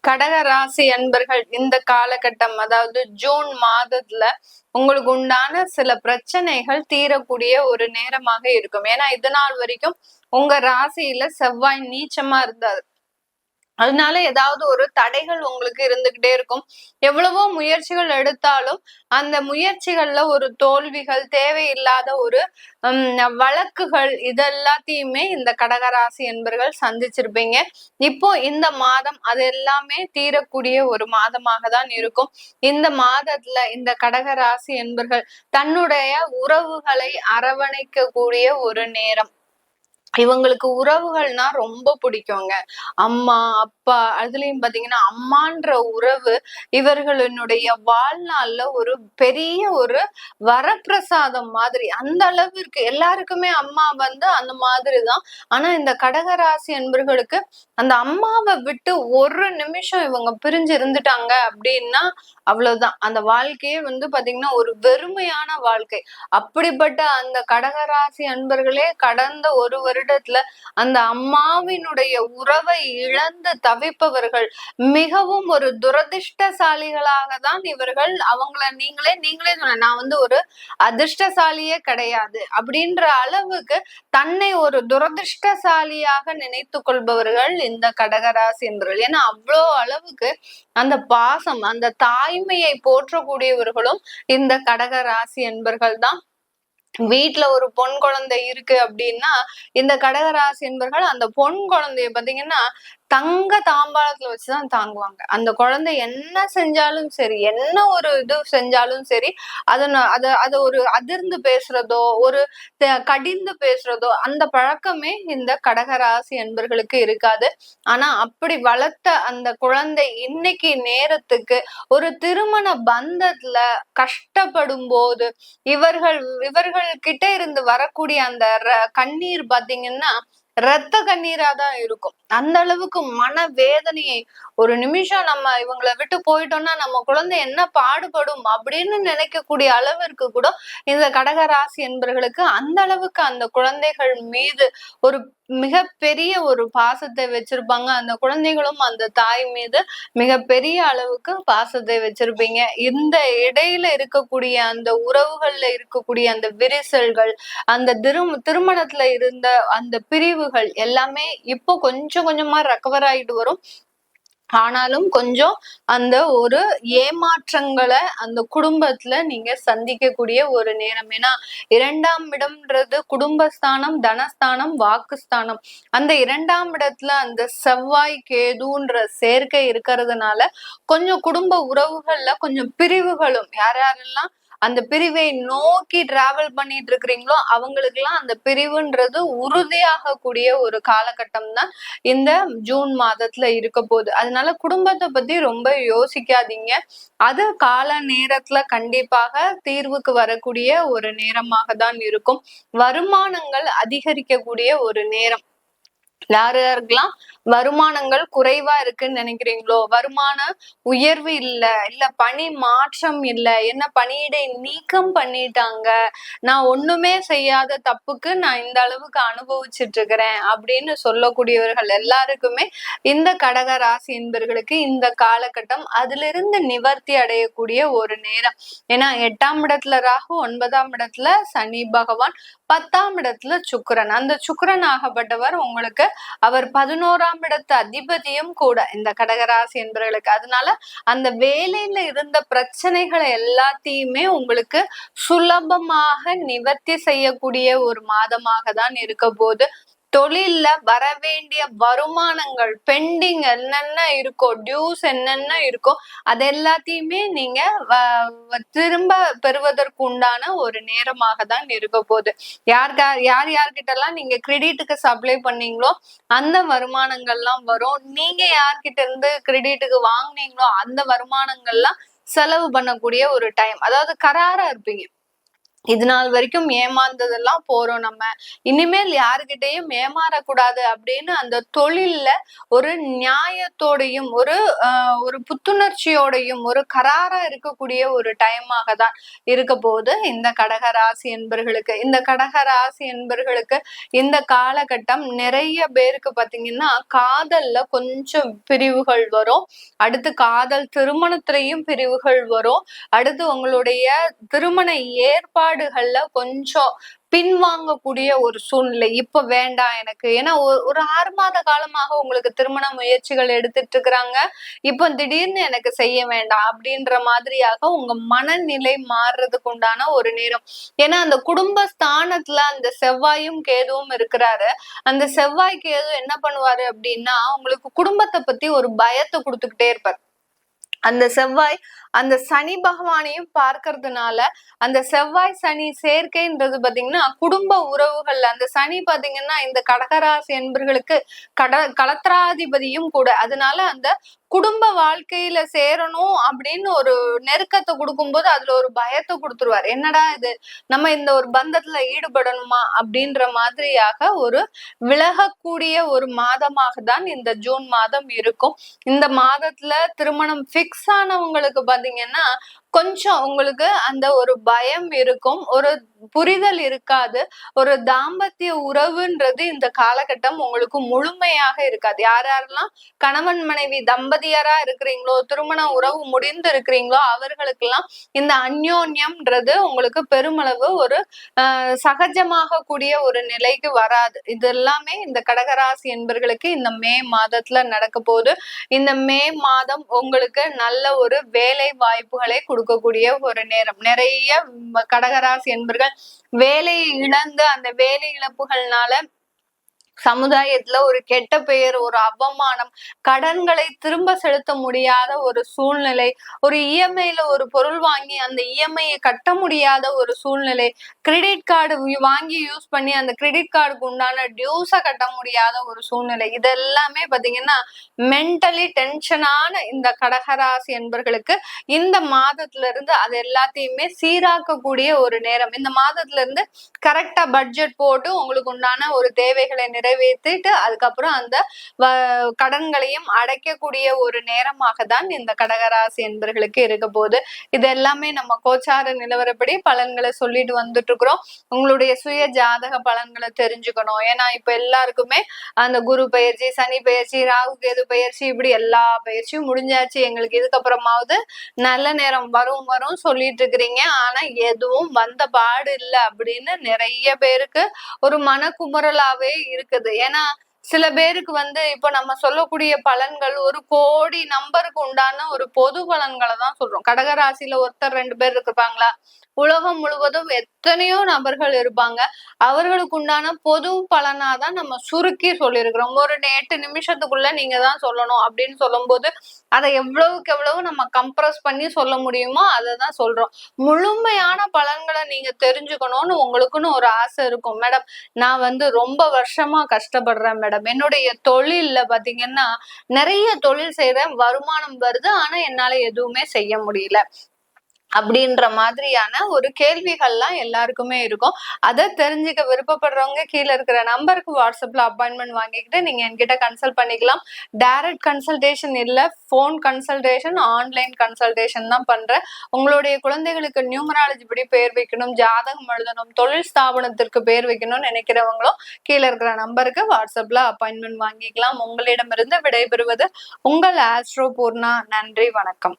கடக ராசி அன்பர்கள் இந்த காலகட்டம், அதாவது ஜூன் மாதத்துல உங்களுக்கு உண்டான சில பிரச்சனைகள் தீரக்கூடிய ஒரு நேரமாக இருக்கும். ஏன்னா இது நாள் வரைக்கும் உங்க ராசியில செவ்வாய் நீச்சமா இருந்தாரு. அதனால ஏதாவது ஒரு தடைகள் உங்களுக்கு இருந்துகிட்டே இருக்கும். எவ்வளவோ முயற்சிகள் எடுத்தாலும் அந்த முயற்சிகள்ல ஒரு தோல்விகள், தேவையில்லாத ஒரு வழக்குகள் இதெல்லாத்தையுமே இந்த கடகராசி என்பர்கள் சந்திச்சிருப்பீங்க. இப்போ இந்த மாதம் அது எல்லாமே தீரக்கூடிய ஒரு மாதமாக தான் இருக்கும். இந்த மாதத்துல இந்த கடகராசி என்பர்கள் தன்னுடைய உறவுகளை அரவணைக்க கூடிய ஒரு நேரம். இவங்களுக்கு உறவுகள்னா ரொம்ப பிடிக்குங்க. அம்மா, அப்பா, அதுலயும் பாத்தீங்கன்னா அம்மான்ற உறவு இவர்களுடைய வாழ்நாள்ல ஒரு பெரிய ஒரு வரப்பிரசாதம் மாதிரி. அந்த அளவிற்கு எல்லாருக்குமே அம்மா அந்த மாதிரிதான். ஆனா இந்த கடகராசி அன்பர்களுக்கு அந்த அம்மாவை விட்டு ஒரு நிமிஷம் இவங்க பிரிஞ்சு இருந்துட்டாங்க அப்படின்னா அவ்வளவுதான். அந்த வாழ்க்கையே பாத்தீங்கன்னா ஒரு வெறுமையான வாழ்க்கை. அப்படிப்பட்ட அந்த கடகராசி அன்பர்களே கடந்த ஒரு வருடத்துல அந்த அம்மாவினுடைய உறவை இழந்து தவிப்பவர்கள் மிகவும் ஒரு துரதிர்ஷ்டசாலிகளாக தான் இவர்கள். அவங்கள நீங்களே சொன்ன நான் ஒரு அதிர்ஷ்டசாலியே கிடையாது அப்படின்ற அளவுக்கு தன்னை ஒரு துரதிர்ஷ்டசாலியாக நினைத்து கொள்பவர்கள் இந்த கடகராசி என்பவர்கள். ஏன்னா அவ்வளோ அளவுக்கு அந்த பாசம், அந்த தாய்மையை போற்றக்கூடியவர்களும் இந்த கடகராசி என்பர்கள் தான். வீட்டுல ஒரு பொன் குழந்தை இருக்கு அப்படின்னா இந்த கடகராசி என்பர்கள் அந்த பொன் குழந்தைய பாத்தீங்கன்னா தங்க தாம்பாளத்துல வச்சுதான் தாங்குவாங்க. அந்த குழந்தை என்ன செஞ்சாலும் சரி, என்ன ஒரு இது செஞ்சாலும் சரி, அத ஒரு அதிர்ந்து பேசுறதோ, ஒரு கடிந்து பேசுறதோ அந்த பழக்கமே இந்த கடகராசி என்பர்களுக்கு இருக்காது. ஆனா அப்படி வளர்த்த அந்த குழந்தை இன்னைக்கு நேரத்துக்கு ஒரு திருமண பந்தத்துல கஷ்டப்படும் போது இவர்கள் கிட்ட இருந்து வரக்கூடிய அந்த கண்ணீர் பாத்தீங்கன்னா ரத்த கண்ணீரா தான் இருக்கும். அந்த அளவுக்கு மன வேதனையை ஒரு நிமிஷம் நம்ம இவங்களை விட்டு போயிட்டோம்னா நம்ம குழந்தை என்ன பாடுபடும் அப்படின்னு நினைக்கக்கூடிய அளவிற்கு கூட இந்த கடகராசி என்பவர்களுக்கு அந்த அளவுக்கு அந்த குழந்தைகள் மீது ஒரு மிகப்பெரிய ஒரு பாசத்தை வச்சிருப்பாங்க. அந்த குழந்தைகளும் அந்த தாய் மீது மிகப்பெரிய அளவுக்கு பாசத்தை வச்சிருப்பீங்க. இந்த இடையில இருக்கக்கூடிய அந்த உறவுகள்ல இருக்கக்கூடிய அந்த விரிசல்கள், அந்த திருமணத்துல இருந்த அந்த பிரிவுகள் எல்லாமே இப்போ கொஞ்சம் கொஞ்சமா ரெக்கவர் ஆயிட்டு வரும். ஆனாலும் கொஞ்சம் அந்த ஒரு ஏமாற்றங்களை அந்த குடும்பத்துல நீங்க சந்திக்கக்கூடிய ஒரு நேரம். ஏன்னா 2ஆம் இடம்ன்றது குடும்பஸ்தானம், தனஸ்தானம், வாக்குஸ்தானம். அந்த 2ஆம் இடத்துல அந்த செவ்வாய் கேதுன்ற சேர்க்கை இருக்கிறதுனால கொஞ்சம் குடும்ப உறவுகள்ல கொஞ்சம் பிரிவுகளும் யாரெல்லாம் அந்த பிரிவை நோக்கி டிராவல் பண்ணிட்டு இருக்கிறீங்களோ அவங்களுக்கு எல்லாம் அந்த பிரிவுன்றது உறுதியாக கூடிய ஒரு காலகட்டம் தான் இந்த ஜூன் மாதத்துல இருக்க போகுது. அதனால குடும்பத்தை பத்தி ரொம்ப யோசிக்காதீங்க. அது கால நேரத்துல கண்டிப்பாக தீர்வுக்கு வரக்கூடிய ஒரு நேரமாக தான் இருக்கும். வருமானங்கள் அதிகரிக்கக்கூடிய ஒரு நேரம். யாருக்கெல்லாம் வருமானங்கள் குறைவா இருக்குன்னு நினைக்கிறீங்களோ, வருமான உயர்வு இல்ல பணி மாற்றம் இல்ல, என்ன பணியிடை நீக்கம் பண்ணிட்டாங்க, நான் ஒண்ணுமே செய்யாத தப்புக்கு நான் இந்த அளவுக்கு அனுபவிச்சுட்டு இருக்கிறேன் அப்படின்னு சொல்லக்கூடியவர்கள் எல்லாருக்குமே இந்த கடக ராசி என்பர்களுக்கு இந்த காலகட்டம் அதிலிருந்து நிவர்த்தி அடையக்கூடிய ஒரு நேரம். ஏன்னா 8ஆம் இடத்துல ராகு, 9ஆம் இடத்துல சனி பகவான், 10ஆம் இடத்துல சுக்கிரன். அந்த சுக்கிரன் ஆகப்பட்டவர் உங்களுக்கு அவர் 11ஆம் இடத்து அதிபதியும் கூட இந்த கடகராசி என்பவர்களுக்கு. அதனால அந்த வேலையில இருந்த பிரச்சனைகளை எல்லாத்தையுமே உங்களுக்கு சுலபமாக நிவர்த்தி செய்யக்கூடிய ஒரு மாதமாக தான் இருக்க போது. தொழில்ல வர வேண்டிய வருமானங்கள் பெண்டிங் என்னென்ன இருக்கோ, டியூஸ் என்னென்ன இருக்கோ அது எல்லாத்தையுமே நீங்க திரும்ப பெறுவதற்கு உண்டான ஒரு நேரமாக தான் இருக்க போகுது. யார்கிட்ட எல்லாம் நீங்க கிரெடிட்டுக்கு சப்ளை பண்ணீங்களோ அந்த வருமானங்கள்லாம் வரும். நீங்க யார்கிட்ட இருந்து கிரெடிட்டுக்கு வாங்குனீங்களோ அந்த வருமானங்கள்லாம் செலவு பண்ணக்கூடிய ஒரு டைம். அதாவது கராரா இருப்பீங்க. இது நாள் வரைக்கும் ஏமாந்ததெல்லாம் போறோம். நம்ம இனிமேல் யாருகிட்டயும் ஏமாறக்கூடாது அப்படின்னு அந்த தொழில்ல ஒரு நியாயத்தோடையும் ஒரு புத்துணர்ச்சியோடையும் ஒரு கராரா இருக்கக்கூடிய ஒரு டைமாக தான் இருக்க போது இந்த கடக ராசி என்பர்களுக்கு. இந்த கடக ராசி என்பர்களுக்கு இந்த காலகட்டம் நிறைய பேருக்கு பாத்தீங்கன்னா காதல்ல கொஞ்சம் பிரிவுகள் வரும். அடுத்து காதல் திருமணத்திலையும் பிரிவுகள் வரும். அடுத்து உங்களுடைய திருமண ஏற்பாடுகள்ல கொஞ்சம் பின்வாங்கக்கூடிய ஒரு சூழ்நிலை. இப்ப வேண்டாம் எனக்கு, ஏன்னா ஒரு 6 மாத காலமாக உங்களுக்கு திருமண முயற்சிகள் எடுத்துட்டு இருக்கிறாங்க. இப்ப திடீர்னு எனக்கு செய்ய வேண்டாம் அப்படின்ற மாதிரியாக உங்க மனநிலை மாறுறதுக்கு உண்டான ஒரு நேரம். ஏன்னா அந்த குடும்ப ஸ்தானத்துல அந்த செவ்வாயும் கேதுவும் இருக்கிறாரு. அந்த செவ்வாய் கேது என்ன பண்ணுவாரு அப்படின்னா உங்களுக்கு குடும்பத்தை பத்தி ஒரு பயத்தை கொடுத்துக்கிட்டே இருப்பார். அந்த செவ்வாய் அந்த சனி பகவானையும் பார்க்கறதுனால அந்த செவ்வாய் சனி சேர்க்கைன்றது பாத்தீங்கன்னா குடும்ப உறவுகள்ல அந்த சனி பாத்தீங்கன்னா இந்த கடகராசி என்பர்களுக்கு களத்திராதிபதியும் கூட. அதனால அந்த குடும்ப வாழ்க்கையில சேரணும் அப்படின்னு ஒரு நெருக்கத்தை கொடுக்கும்போது அதுல ஒரு பயத்தை கொடுத்துருவார். என்னடா இது, நம்ம இந்த ஒரு பந்தத்துல ஈடுபடணுமா அப்படின்ற மாதிரியாக ஒரு விலகக்கூடிய ஒரு மாதமாக தான் இந்த ஜூன் மாதம் இருக்கும். இந்த மாதத்துல திருமணம் பிக்ஸ் ஆனவங்களுக்கு பாத்தீங்கன்னா கொஞ்சம் உங்களுக்கு அந்த ஒரு பயம் இருக்கும், ஒரு புரிதல் இருக்காது. ஒரு தாம்பத்திய உறவுன்றது இந்த காலகட்டம் உங்களுக்கு முழுமையாக இருக்காது. யார் யாரெல்லாம் கணவன் மனைவி தம்பதியரா இருக்கிறீங்களோ, திருமண உறவு முடிந்து இருக்கிறீங்களோ அவர்களுக்கெல்லாம் இந்த அந்யோன்யம்ன்றது உங்களுக்கு பெருமளவு ஒரு சகஜமாக கூடிய ஒரு நிலைக்கு வராது. இது எல்லாமே இந்த கடகராசி என்பர்களுக்கு இந்த மே மாதத்துல நடக்க போகுது. இந்த மே மாதம் உங்களுக்கு நல்ல ஒரு வேலை வாய்ப்புகளை கொடுக்கக்கூடிய ஒரு நேரம். நிறைய கடகராசி என்பர்கள் வேலையை இழந்து அந்த வேலை இழப்புகள்னால சமுதாயத்துல ஒரு கெட்ட பெயர், ஒரு அவமானம், கடன்களை திரும்ப செலுத்த முடியாத ஒரு சூழ்நிலை, ஒரு இஎம்ஐல ஒரு பொருள் வாங்கி அந்த இஎம்ஐயை கட்ட முடியாத ஒரு சூழ்நிலை, கிரெடிட் கார்டு வாங்கி யூஸ் பண்ணி அந்த கிரெடிட் கார்டுக்கு உண்டான டியூஸை கட்ட முடியாத ஒரு சூழ்நிலை. இதெல்லாமே பாத்தீங்கன்னா மென்டலி டென்ஷனான இந்த கடகராசி என்பர்களுக்கு இந்த மாதத்துல இருந்து அது எல்லாத்தையுமே சீராக்கக்கூடிய ஒரு நேரம். இந்த மாதத்துல இருந்து கரெக்டா பட்ஜெட் போட்டு உங்களுக்கு உண்டான ஒரு தேவைகளை நிறைவேற்றிட்டு அதுக்கப்புறம் அந்த கடன்களையும் அடைக்கக்கூடிய ஒரு நேரமாக தான் இந்த கடகராசி என்பர்களுக்கு இருக்க போகுது. இது எல்லாமே நம்ம கோச்சார நிலவரப்படி பலன்களை சொல்லிட்டு வந்துட்டு இருக்கிறோம். உங்களுடைய சுய ஜாதக பலன்களை தெரிஞ்சுக்கணும். ஏன்னா இப்ப எல்லாருக்குமே அந்த குரு பயிற்சி, சனி பயிற்சி, ராகு கேது பயிற்சி, இப்படி எல்லா பயிற்சியும் முடிஞ்சாச்சு, எங்களுக்கு இதுக்கப்புறமாவது நல்ல நேரம் வரும் வரும் சொல்லிட்டு இருக்கிறீங்க, ஆனா எதுவும் வந்த பாடு இல்லை அப்படின்னு நிறைய பேருக்கு ஒரு மனக்குமுறலாவே இருக்குது. ஏன்னா சில பேருக்கு இப்போ நம்ம சொல்லக்கூடிய பலன்கள் 1 கோடி நம்பருக்கு உண்டான ஒரு பொது பலன்களை தான் சொல்றோம். கடகராசியில ஒருத்தர் 2 பேர் இருப்பாங்களா? உலகம் முழுவதும் எத்தனையோ நபர்கள் இருப்பாங்க. அவர்களுக்கு உண்டான பொது பலனாதான் நம்ம சுருக்கி சொல்லியிருக்கிறோம். ஒரு 8 நிமிஷத்துக்குள்ள நீங்க தான் சொல்லணும் அப்படின்னு சொல்லும் போது அதை எவ்வளவுக்கு எவ்வளவு நம்ம கம்ப்ரஸ் பண்ணி சொல்ல முடியுமோ அதை தான் சொல்றோம். முழுமையான பலன்களை நீங்க தெரிஞ்சுக்கணும்னு உங்களுக்குன்னு ஒரு ஆசை இருக்கும். மேடம், நான் ரொம்ப வருஷமா கஷ்டப்படுறேன் மேடம், என்னுடைய தொழில்ல பாத்தீங்கன்னா நிறைய தொழில் செய்யறேன், வருமானம் வருது, ஆனா என்னால எதுவுமே செய்ய முடியல அப்படின்ற மாதிரியான ஒரு கேள்விகள்லாம் எல்லாருக்குமே இருக்கும். அதை தெரிஞ்சுக்க விருப்பப்படுறவங்க கீழே இருக்கிற நம்பருக்கு வாட்ஸ்அப்ல அப்பாயின்மெண்ட் வாங்கிக்கிட்டு நீங்க என்கிட்ட கன்சல்ட் பண்ணிக்கலாம். டைரக்ட் கன்சல்டேஷன் இல்ல, போன் கன்சல்டேஷன், ஆன்லைன் கன்சல்டேஷன் தான் பண்றேன். உங்களுடைய குழந்தைகளுக்கு நியூமராலஜி படி பெயர் வைக்கணும், ஜாதகம் எழுதணும், தொழில் ஸ்தாபனத்திற்கு பெயர் வைக்கணும்னு நினைக்கிறவங்களும் கீழே இருக்கிற நம்பருக்கு வாட்ஸ்அப்ல அப்பாயின்மெண்ட் வாங்கிக்கலாம். உங்களிடமிருந்து விடைபெறுவது உங்கள் ஆஸ்ட்ரோ பூர்ணா. நன்றி, வணக்கம்.